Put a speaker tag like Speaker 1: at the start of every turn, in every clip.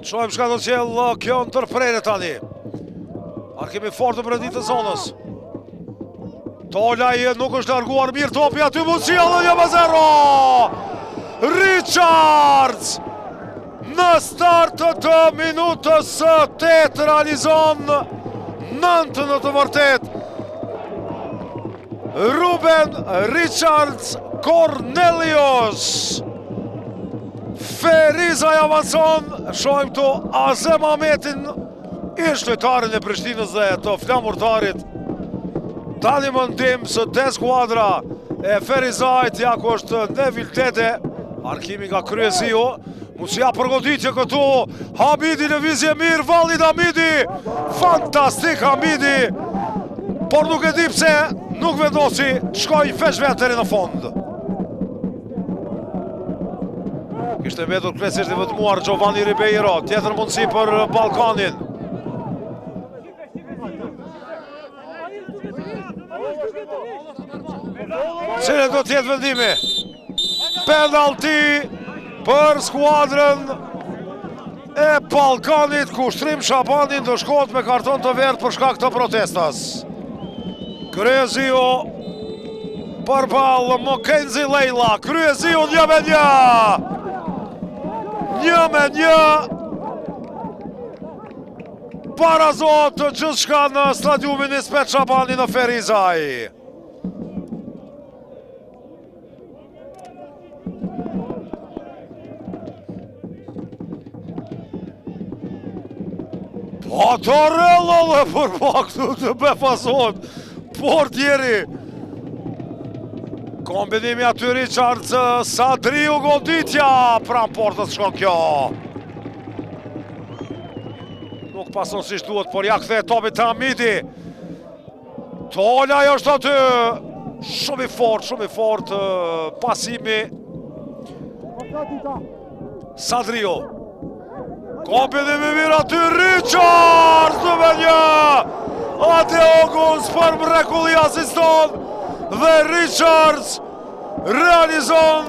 Speaker 1: Shojmë shka do qellë kjo në tërprejnë tani. Arkimi fort të brendit të zonës. Tolaj nuk është larguar mirë topi aty mundësia dhe 1-0. Richards në start të minutës 8 realizon 9 në të vërtet. Ruben Richards Cornelius. Ferizaj avancon, shojmë të Azem Ahmetin, ish lojtarin e Prishtinës dhe të flamurtarit. Tani mëndim së te skuadra e Ferizajt, jako është Nevil Tete, Arkimi nga Kryezio, mundësia përgoditje këtu, Hamidi në vizje mirë, Valid Hamidi, fantastik Hamidi, por nuk e di pse nuk vendosi shkoj veç vetëri në fond. Kishte mbetur klesisht i vëtmuar Giovanni Ribeiro, tjetër mundësi për Ballkanin. Cile do tjetë vendimi? Penalti për skuadrën e Ballkanit, kushtrim Shabani do shkohet me karton të verdh për shkak të protestas. Kryezio përballë Mokenzi Leila, Kryezio 1-1. 1-1 parazot të gjithë shka në stadiumin Nispet Shabani në Ferizaj. Patorello dhe për paktu të befasot portieri. Kombinimi aty Richards, Sadriu goditja, pram portës shkon kjo. Nuk pason si shtuat, por ja kthe topit të Hamidi. Tolaj është aty, shumë i fort pasimi. Sadriu. Kombinimi mirë aty Richards, 2-1. Adeoguns për mrekulli asiston. Dhe Richards realizon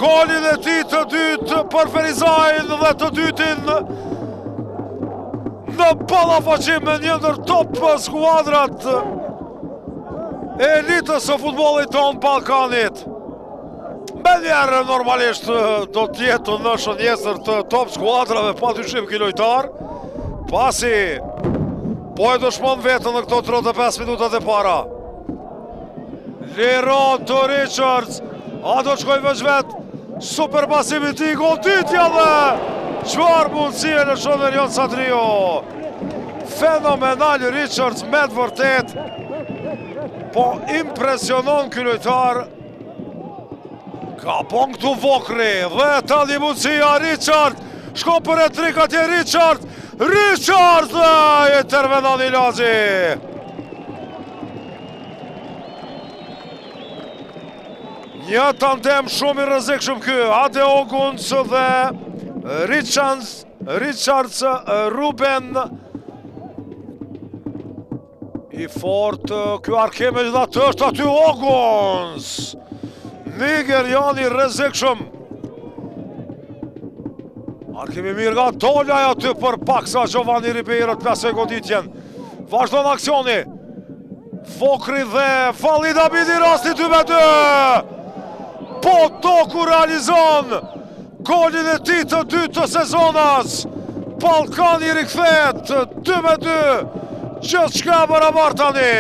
Speaker 1: golin e tij të dytë për Ferizajin dhe të dytin në ballafaqim me një ndër top skuadrat e elitës së futbollit tonë Ballkanit. Me njerë normalisht do tjetë në shënjesër të top skuadrave pa dyshim ky lojtar, pasi po e dëshmon vetën në këto 35 minutat e para. Liron të Richards, a do të shkoj veç vetë, super pasimi ti, goditja dhe qëfar mundësie në Shonerion Sadrio. Fenomenal Richards me të vërtet, po impresionon ky lojtar. Ka pon këtu Vokri dhe tani mundësia Richard, shko për e trik atje Richard dhe intervenon Ilazi. Një tandem shumë i rrezikshëm ky, Adeoguns dhe Richards Ruben. I fort ky Arkemi dhe atë është aty Oguns. Nigeriani rrezikshëm. Arkemi mirë nga Tolaj aty për paksa Giovanni Ribeiro të plasoj goditjen. Vazhdon aksioni. Vokri dhe Valid Hamidi rasti 2-2. Po toku realizon golin e tij të dytë të sezonas. Ballkani rikthehet 2-2. Gjithçka barabar tani.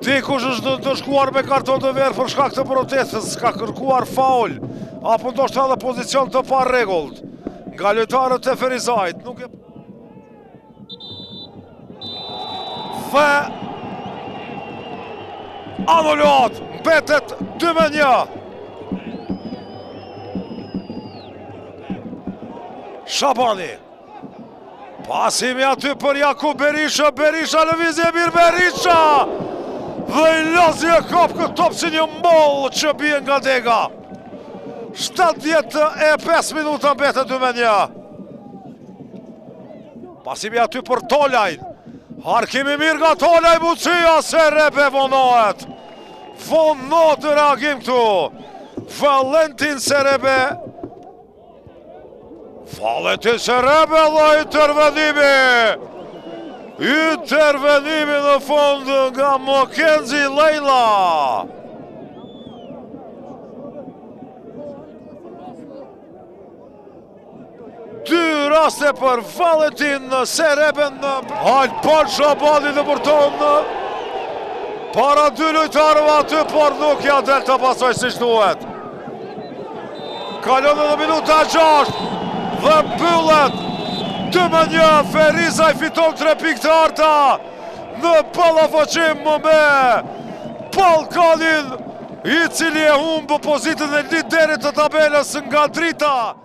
Speaker 1: Dikush është të shkuar me karton të verdh për shkak të protestës, ka kërkuar faul, apo ndoshta edhe pozicion të parregullt nga lojtarët e Ferizajt. Nuk e anullot, mbetet 2-1. Shabani. Pasimi aty për Jakub Berisha, Berisha lëvizje mirë Berisha. Dhe Ilazi e kap këtë top si një moll që bie nga dega. 75 minuta mbetet 2-1. Pasimi aty për Tolaj. Arkimi mirë nga Tolaj, mundësia se Rebe vonohet. Vonohet reagim këtu. Valentin Serebe Valentin Serebe dhe intervenimi në fund nga Mokenzi Lejla. Dy raste për Valentin Sereben. Hajt për Shabani në përton para dy lojtarëve aty, por nuk ja del të pasoj si shtuhet. Kalon edhe minuta 6 dhe mbyllet 2-1. Feriza i fiton 3 pikë të arta në ballafaqim me Ballkanin, i cili e humb pozitën e liderit të tabelës nga drita.